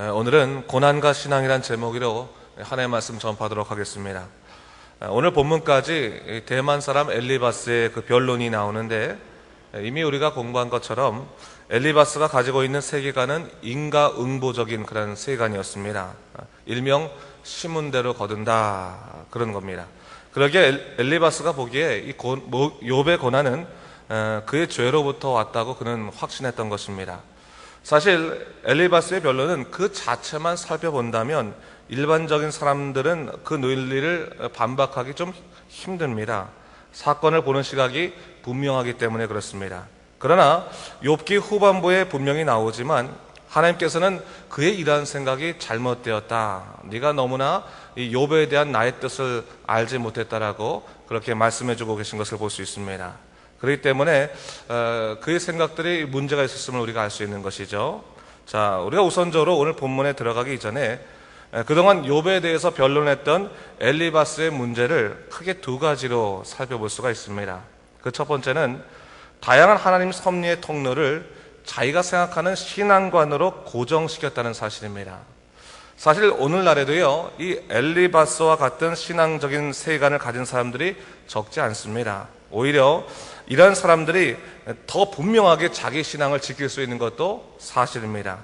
오늘은 고난과 신앙이란 제목으로 하나님의 말씀 전파하도록 하겠습니다. 오늘 본문까지 대만 사람 엘리바스의 그 변론이 나오는데, 이미 우리가 공부한 것처럼 엘리바스가 가지고 있는 세계관은 인과응보적인 그런 세계관이었습니다. 일명 시문대로 거둔다, 그런 겁니다. 그러기에 엘리바스가 보기에 이 욥의 고난은 그의 죄로부터 왔다고 그는 확신했던 것입니다. 사실 엘리바스의 변론은 그 자체만 살펴본다면 일반적인 사람들은 그 논리를 반박하기 좀 힘듭니다. 사건을 보는 시각이 분명하기 때문에 그렇습니다. 그러나 욥기 후반부에 분명히 나오지만 하나님께서는 그의 이러한 생각이 잘못되었다, 네가 너무나 이 욥에 대한 나의 뜻을 알지 못했다라고 그렇게 말씀해주고 계신 것을 볼 수 있습니다. 그렇기 때문에 그의 생각들이 문제가 있었음을 우리가 알 수 있는 것이죠. 자, 우리가 우선적으로 오늘 본문에 들어가기 전에 그동안 욥에 대해서 변론했던 엘리바스의 문제를 크게 두 가지로 살펴볼 수가 있습니다. 그 첫 번째는 다양한 하나님 섭리의 통로를 자기가 생각하는 신앙관으로 고정시켰다는 사실입니다. 사실 오늘날에도요, 이 엘리바스와 같은 신앙적인 세계관을 가진 사람들이 적지 않습니다. 오히려 이런 사람들이 더 분명하게 자기 신앙을 지킬 수 있는 것도 사실입니다.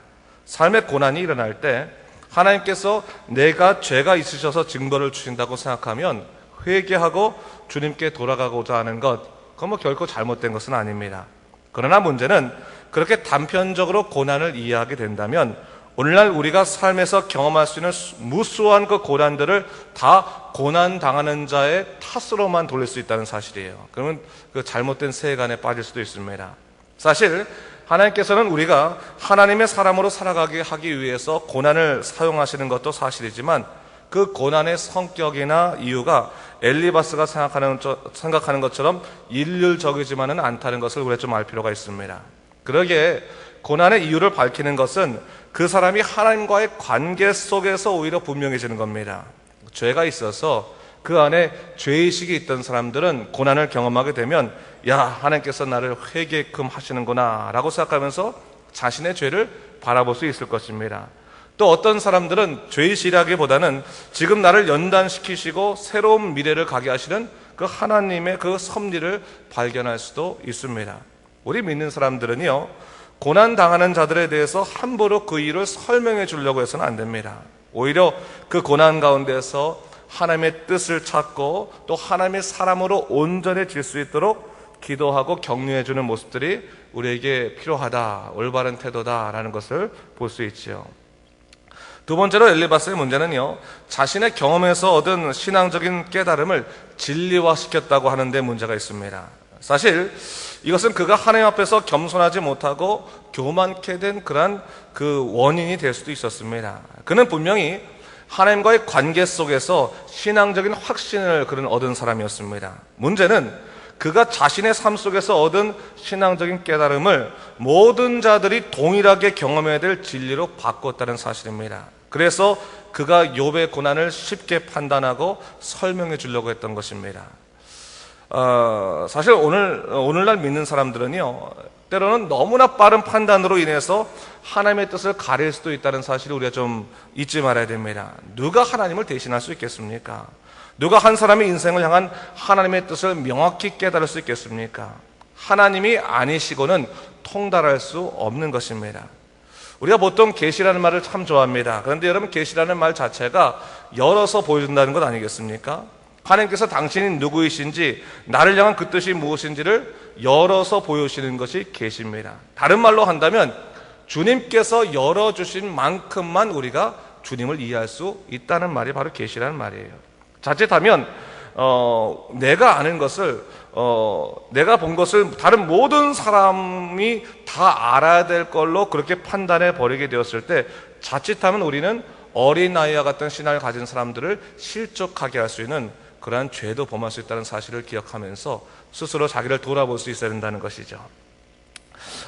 삶의 고난이 일어날 때 하나님께서 내가 죄가 있으셔서 징벌을 주신다고 생각하면 회개하고 주님께 돌아가고자 하는 것, 그건 뭐 결코 잘못된 것은 아닙니다. 그러나 문제는 그렇게 단편적으로 고난을 이해하게 된다면 오늘날 우리가 삶에서 경험할 수 있는 무수한 그 고난들을 다 고난당하는 자의 탓으로만 돌릴 수 있다는 사실이에요. 그러면 그 잘못된 세계관에 빠질 수도 있습니다. 사실 하나님께서는 우리가 하나님의 사람으로 살아가게 하기 위해서 고난을 사용하시는 것도 사실이지만 그 고난의 성격이나 이유가 엘리바스가 생각하는 것처럼 일률적이지만은 않다는 것을 우리가 좀 알 필요가 있습니다. 그러기에 고난의 이유를 밝히는 것은 그 사람이 하나님과의 관계 속에서 오히려 분명해지는 겁니다. 죄가 있어서 그 안에 죄의식이 있던 사람들은 고난을 경험하게 되면 야, 하나님께서 나를 회개끔 하시는구나 라고 생각하면서 자신의 죄를 바라볼 수 있을 것입니다. 또 어떤 사람들은 죄의식이라기보다는 지금 나를 연단시키시고 새로운 미래를 가게 하시는 그 하나님의 그 섭리를 발견할 수도 있습니다. 우리 믿는 사람들은요, 고난당하는 자들에 대해서 함부로 그 이유를 설명해 주려고 해서는 안 됩니다. 오히려 그 고난 가운데서 하나님의 뜻을 찾고 또 하나님의 사람으로 온전해질 수 있도록 기도하고 격려해 주는 모습들이 우리에게 필요하다, 올바른 태도다라는 것을 볼 수 있지요. 두 번째로 엘리바스의 문제는요, 자신의 경험에서 얻은 신앙적인 깨달음을 진리화시켰다고 하는 데 문제가 있습니다. 사실 이것은 그가 하나님 앞에서 겸손하지 못하고 교만케 된 그러한 그 원인이 될 수도 있었습니다. 그는 분명히 하나님과의 관계 속에서 신앙적인 확신을 그는 얻은 사람이었습니다. 문제는 그가 자신의 삶 속에서 얻은 신앙적인 깨달음을 모든 자들이 동일하게 경험해야 될 진리로 바꿨다는 사실입니다. 그래서 그가 욥의 고난을 쉽게 판단하고 설명해 주려고 했던 것입니다. 사실 오늘날 믿는 사람들은요, 때로는 너무나 빠른 판단으로 인해서 하나님의 뜻을 가릴 수도 있다는 사실을 우리가 좀 잊지 말아야 됩니다. 누가 하나님을 대신할 수 있겠습니까? 누가 한 사람의 인생을 향한 하나님의 뜻을 명확히 깨달을 수 있겠습니까? 하나님이 아니시고는 통달할 수 없는 것입니다. 우리가 보통 계시라는 말을 참 좋아합니다. 그런데 여러분, 계시라는 말 자체가 열어서 보여준다는 것 아니겠습니까? 하나님께서 당신이 누구이신지, 나를 향한 그 뜻이 무엇인지를 열어서 보여주시는 것이 계시입니다. 다른 말로 한다면 주님께서 열어주신 만큼만 우리가 주님을 이해할 수 있다는 말이 바로 계시라는 말이에요. 자칫하면 내가 아는 것을, 내가 본 것을 다른 모든 사람이 다 알아야 될 걸로 그렇게 판단해 버리게 되었을 때 자칫하면 우리는 어린아이와 같은 신앙을 가진 사람들을 실족하게 할 수 있는 그러한 죄도 범할 수 있다는 사실을 기억하면서 스스로 자기를 돌아볼 수 있어야 된다는 것이죠.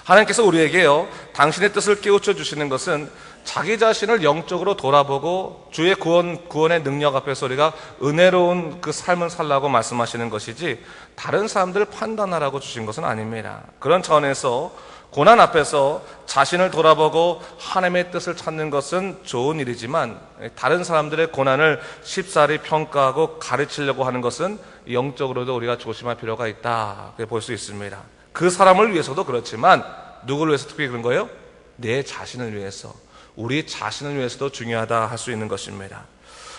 하나님께서 우리에게요, 당신의 뜻을 깨우쳐 주시는 것은 자기 자신을 영적으로 돌아보고 주의 구원의 능력 앞에서 우리가 은혜로운 그 삶을 살라고 말씀하시는 것이지 다른 사람들을 판단하라고 주신 것은 아닙니다. 그런 차원에서 고난 앞에서 자신을 돌아보고 하나님의 뜻을 찾는 것은 좋은 일이지만 다른 사람들의 고난을 쉽사리 평가하고 가르치려고 하는 것은 영적으로도 우리가 조심할 필요가 있다, 그렇게 볼 수 있습니다. 그 사람을 위해서도 그렇지만 누구를 위해서 특별히 그런 거예요? 내 자신을 위해서, 우리 자신을 위해서도 중요하다 할 수 있는 것입니다.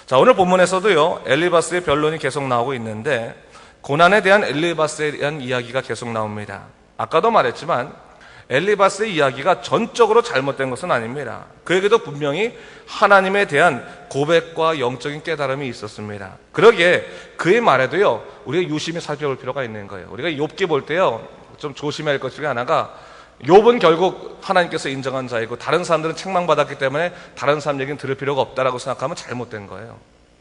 자, 오늘 본문에서도요, 엘리바스의 변론이 계속 나오고 있는데 고난에 대한 엘리바스에 대한 이야기가 계속 나옵니다. 아까도 말했지만 엘리바스의 이야기가 전적으로 잘못된 것은 아닙니다. 그에게도 분명히 하나님에 대한 고백과 영적인 깨달음이 있었습니다. 그러기에 그의 말에도요, 우리가 유심히 살펴볼 필요가 있는 거예요. 우리가 욥기 볼 때요, 좀 조심해야 할 것 중에 하나가, 욥은 결국 하나님께서 인정한 자이고 다른 사람들은 책망받았기 때문에 다른 사람 얘기는 들을 필요가 없다라고 생각하면 잘못된 거예요.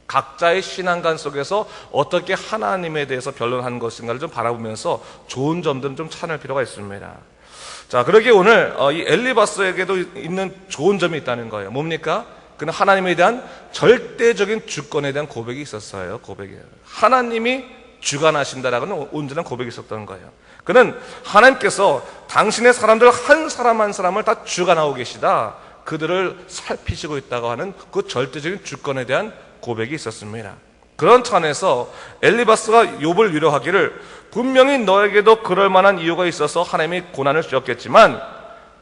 각자의 신앙관 속에서 어떻게 하나님에 대해서 변론하는 것인가를 좀 바라보면서 좋은 점들은 좀 찾을 필요가 있습니다. 자, 그러기에 오늘 이 엘리바스에게도 있는 좋은 점이 있다는 거예요. 뭡니까? 그는 하나님에 대한 절대적인 주권에 대한 고백이 있었어요. 고백이에요. 하나님이 주관하신다라는 온전한 고백이 있었던 거예요. 그는 하나님께서 당신의 사람들 한 사람 한 사람을 다 주관하고 계시다, 그들을 살피시고 있다고 하는 그 절대적인 주권에 대한 고백이 있었습니다. 그런 차원에서 엘리바스가 욥을 위로하기를, 분명히 너에게도 그럴 만한 이유가 있어서 하나님이 고난을 주셨겠지만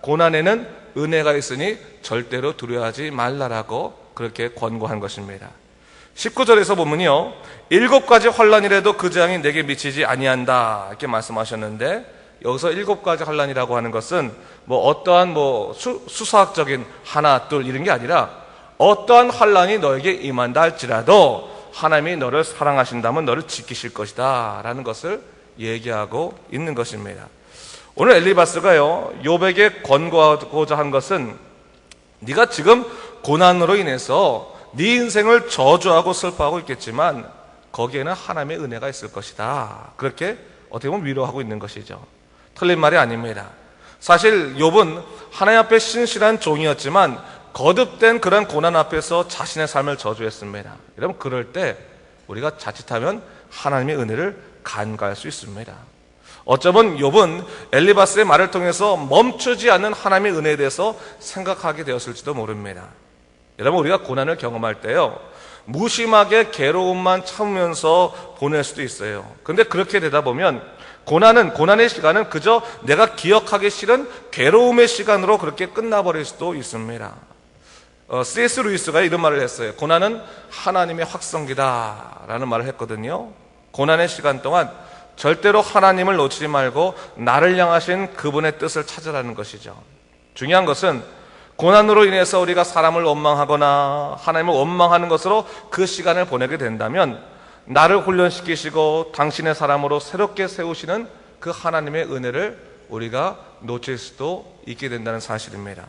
고난에는 은혜가 있으니 절대로 두려워하지 말라라고 그렇게 권고한 것입니다. 19절에서 보면요, 7가지 환난이라도 그 재앙이 내게 미치지 아니한다, 이렇게 말씀하셨는데, 여기서 7가지 환난이라고 하는 것은 어떠한 수사학적인 하나 둘 이런 게 아니라 어떠한 환난이 너에게 임한다 할지라도 하나님이 너를 사랑하신다면 너를 지키실 것이다 라는 것을 얘기하고 있는 것입니다. 오늘 엘리바스가요, 욥에게 권고하고자 한 것은, 네가 지금 고난으로 인해서 네 인생을 저주하고 슬퍼하고 있겠지만 거기에는 하나님의 은혜가 있을 것이다, 그렇게 어떻게 보면 위로하고 있는 것이죠. 틀린 말이 아닙니다. 사실 욥은 하나님 앞에 신실한 종이었지만 거듭된 그런 고난 앞에서 자신의 삶을 저주했습니다. 여러분, 그럴 때 우리가 자칫하면 하나님의 은혜를 간과할 수 있습니다. 어쩌면 욥은 엘리바스의 말을 통해서 멈추지 않는 하나님의 은혜에 대해서 생각하게 되었을지도 모릅니다. 여러분, 우리가 고난을 경험할 때요, 무심하게 괴로움만 참으면서 보낼 수도 있어요. 그런데 그렇게 되다 보면 고난의 시간은 그저 내가 기억하기 싫은 괴로움의 시간으로 그렇게 끝나버릴 수도 있습니다. C.S. 루이스가 이런 말을 했어요. 고난은 하나님의 확성기다 라는 말을 했거든요. 고난의 시간 동안 절대로 하나님을 놓치지 말고 나를 향하신 그분의 뜻을 찾으라는 것이죠. 중요한 것은 고난으로 인해서 우리가 사람을 원망하거나 하나님을 원망하는 것으로 그 시간을 보내게 된다면 나를 훈련시키시고 당신의 사람으로 새롭게 세우시는 그 하나님의 은혜를 우리가 놓칠 수도 있게 된다는 사실입니다.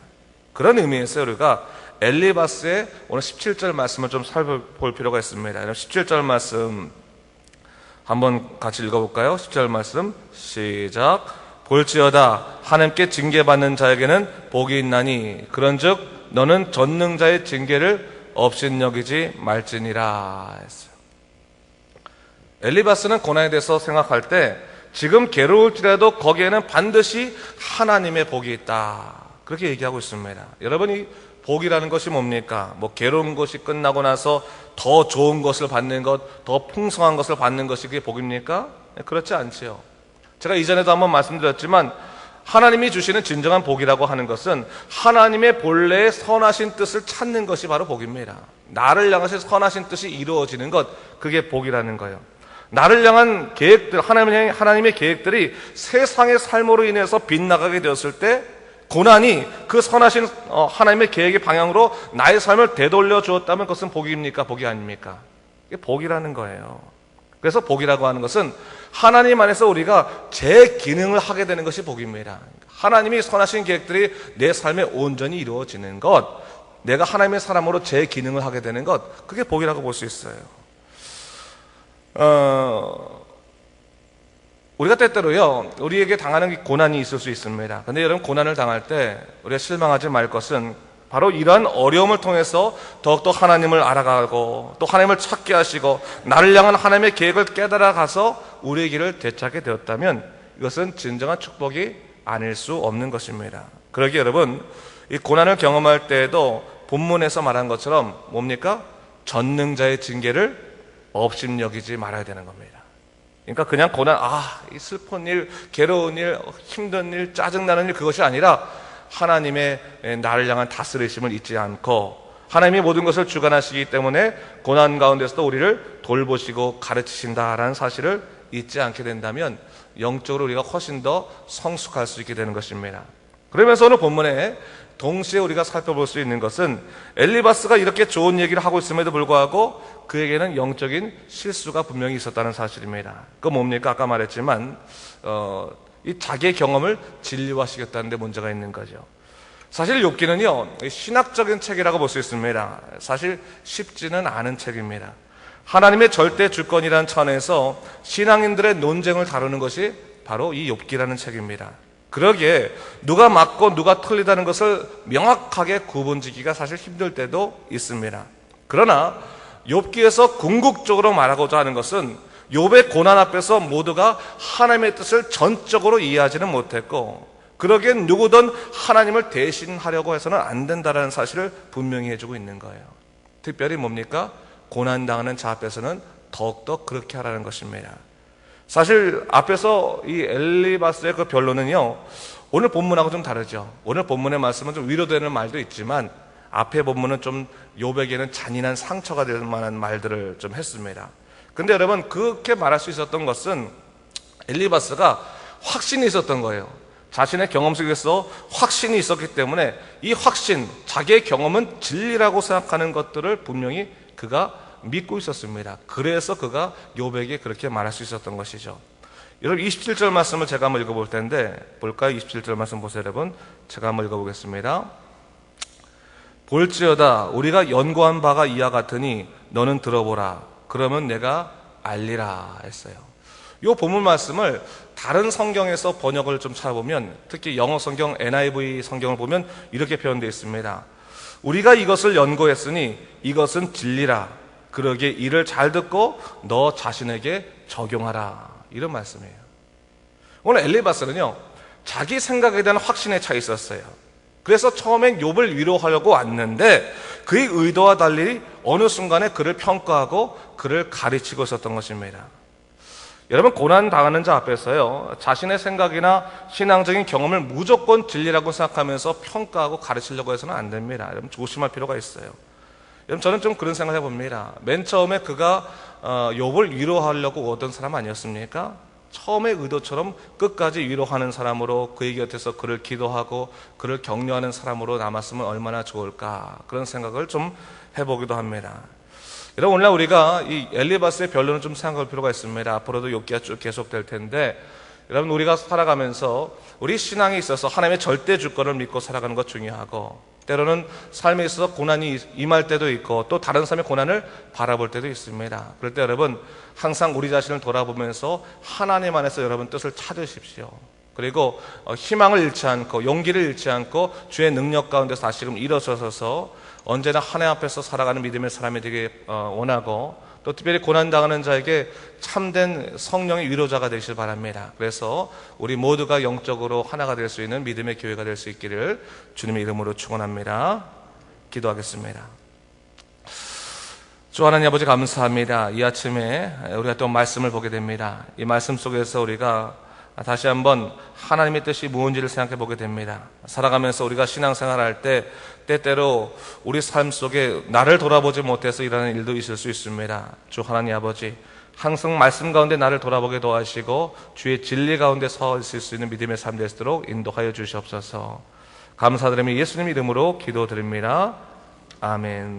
그런 의미에서 우리가 엘리바스의 오늘 17절 말씀을 좀 살펴볼 필요가 있습니다. 17절 말씀 한번 같이 읽어볼까요? 10절 말씀 시작. 볼지어다 하나님께 징계받는 자에게는 복이 있나니 그런즉 너는 전능자의 징계를 업신여기지 말지니라 했어요. 엘리바스는 고난에 대해서 생각할 때 지금 괴로울지라도 거기에는 반드시 하나님의 복이 있다, 그렇게 얘기하고 있습니다. 여러분이 복이라는 것이 뭡니까? 괴로운 것이 끝나고 나서 더 좋은 것을 받는 것, 더 풍성한 것을 받는 것이 그게 복입니까? 그렇지 않지요. 제가 이전에도 한번 말씀드렸지만 하나님이 주시는 진정한 복이라고 하는 것은 하나님의 본래의 선하신 뜻을 찾는 것이 바로 복입니다. 나를 향하신 선하신 뜻이 이루어지는 것, 그게 복이라는 거예요. 나를 향한 계획들, 하나님의 계획들이 세상의 삶으로 인해서 빗나가게 되었을 때 고난이 그 선하신 하나님의 계획의 방향으로 나의 삶을 되돌려 주었다면 그것은 복입니까? 복이 아닙니까? 이게 복이라는 거예요. 그래서 복이라고 하는 것은 하나님 안에서 우리가 제 기능을 하게 되는 것이 복입니다. 하나님이 선하신 계획들이 내 삶에 온전히 이루어지는 것, 내가 하나님의 사람으로 제 기능을 하게 되는 것, 그게 복이라고 볼 수 있어요. 우리가 때때로요, 우리에게 당하는 고난이 있을 수 있습니다. 근데 여러분, 고난을 당할 때 우리가 실망하지 말 것은 바로 이러한 어려움을 통해서 더욱더 하나님을 알아가고 또 하나님을 찾게 하시고 나를 향한 하나님의 계획을 깨달아 가서 우리의 길을 되찾게 되었다면 이것은 진정한 축복이 아닐 수 없는 것입니다. 그러기에 여러분, 이 고난을 경험할 때에도 본문에서 말한 것처럼 뭡니까? 전능자의 징계를 업심여기지 말아야 되는 겁니다. 그러니까 그냥 고난, 이 슬픈 일, 괴로운 일, 힘든 일, 짜증나는 일, 그것이 아니라 하나님의 나를 향한 다스리심을 잊지 않고 하나님이 모든 것을 주관하시기 때문에 고난 가운데서도 우리를 돌보시고 가르치신다라는 사실을 잊지 않게 된다면 영적으로 우리가 훨씬 더 성숙할 수 있게 되는 것입니다. 그러면서 오늘 본문에 동시에 우리가 살펴볼 수 있는 것은 엘리바스가 이렇게 좋은 얘기를 하고 있음에도 불구하고 그에게는 영적인 실수가 분명히 있었다는 사실입니다. 그건 뭡니까? 아까 말했지만 이 자기의 경험을 진리화시켰다는 데 문제가 있는 거죠. 사실 욥기는요, 신학적인 책이라고 볼 수 있습니다. 사실 쉽지는 않은 책입니다. 하나님의 절대 주권이라는 천에서 신앙인들의 논쟁을 다루는 것이 바로 이 욥기라는 책입니다. 그러기에 누가 맞고 누가 틀리다는 것을 명확하게 구분짓기가 사실 힘들 때도 있습니다. 그러나 욥기에서 궁극적으로 말하고자 하는 것은 욥의 고난 앞에서 모두가 하나님의 뜻을 전적으로 이해하지는 못했고 그러기엔 누구든 하나님을 대신하려고 해서는 안 된다는 사실을 분명히 해주고 있는 거예요. 특별히 뭡니까? 고난당하는 자 앞에서는 더욱더 그렇게 하라는 것입니다. 사실 앞에서 이 엘리바스의 그 변론은요, 오늘 본문하고 좀 다르죠. 오늘 본문의 말씀은 좀 위로되는 말도 있지만 앞에 본문은 좀 욥에게는 잔인한 상처가 될 만한 말들을 좀 했습니다. 근데 여러분, 그렇게 말할 수 있었던 것은 엘리바스가 확신이 있었던 거예요. 자신의 경험 속에서 확신이 있었기 때문에 이 확신, 자기의 경험은 진리라고 생각하는 것들을 분명히 그가 믿고 있었습니다. 그래서 그가 욥에게 그렇게 말할 수 있었던 것이죠. 여러분 27절 말씀을 제가 한번 읽어볼 텐데 볼까요? 27절 말씀 보세요. 여러분 제가 한번 읽어보겠습니다. 볼지어다 우리가 연구한 바가 이와 같으니 너는 들어보라. 그러면 내가 알리라 했어요. 이 본문 말씀을 다른 성경에서 번역을 좀 찾아보면 특히 영어 성경 NIV 성경을 보면 이렇게 표현되어 있습니다. 우리가 이것을 연구했으니 이것은 진리라. 그러기에 이를 잘 듣고 너 자신에게 적용하라. 이런 말씀이에요. 오늘 엘리바스는요, 자기 생각에 대한 확신에 차 있었어요. 그래서 처음엔 욥을 위로하려고 왔는데 그의 의도와 달리 어느 순간에 그를 평가하고 그를 가르치고 있었던 것입니다. 여러분, 고난 당하는 자 앞에서요, 자신의 생각이나 신앙적인 경험을 무조건 진리라고 생각하면서 평가하고 가르치려고 해서는 안 됩니다. 여러분, 조심할 필요가 있어요. 여러분, 저는 좀 그런 생각을 해봅니다. 맨 처음에 그가 욥을 위로하려고 오던 사람 아니었습니까? 처음의 의도처럼 끝까지 위로하는 사람으로 그의 곁에서 그를 기도하고 그를 격려하는 사람으로 남았으면 얼마나 좋을까, 그런 생각을 좀 해보기도 합니다. 여러분, 오늘날 우리가 이 엘리바스의 변론을 좀 생각할 필요가 있습니다. 앞으로도 욥기가 쭉 계속될 텐데, 여러분, 우리가 살아가면서 우리 신앙에 있어서 하나님의 절대 주권을 믿고 살아가는 것 중요하고, 때로는 삶에 있어서 고난이 임할 때도 있고 또 다른 사람의 고난을 바라볼 때도 있습니다. 그럴 때 여러분, 항상 우리 자신을 돌아보면서 하나님 안에서 여러분 뜻을 찾으십시오. 그리고 희망을 잃지 않고 용기를 잃지 않고 주의 능력 가운데서 다시금 일어서서 언제나 하나님 앞에서 살아가는 믿음의 사람이 되길 원하고, 또 특별히 고난당하는 자에게 참된 성령의 위로자가 되시길 바랍니다. 그래서 우리 모두가 영적으로 하나가 될 수 있는 믿음의 교회가 될 수 있기를 주님의 이름으로 축원합니다. 기도하겠습니다. 주 하나님 아버지, 감사합니다. 이 아침에 우리가 또 말씀을 보게 됩니다. 이 말씀 속에서 우리가 다시 한번 하나님의 뜻이 무엇인지를 생각해 보게 됩니다. 살아가면서 우리가 신앙생활 할 때 때때로 우리 삶 속에 나를 돌아보지 못해서 일하는 일도 있을 수 있습니다. 주 하나님 아버지, 항상 말씀 가운데 나를 돌아보게 도와주시고 주의 진리 가운데 서 있을 수 있는 믿음의 삶 되도록 인도하여 주시옵소서. 감사드리며 예수님 이름으로 기도드립니다. 아멘.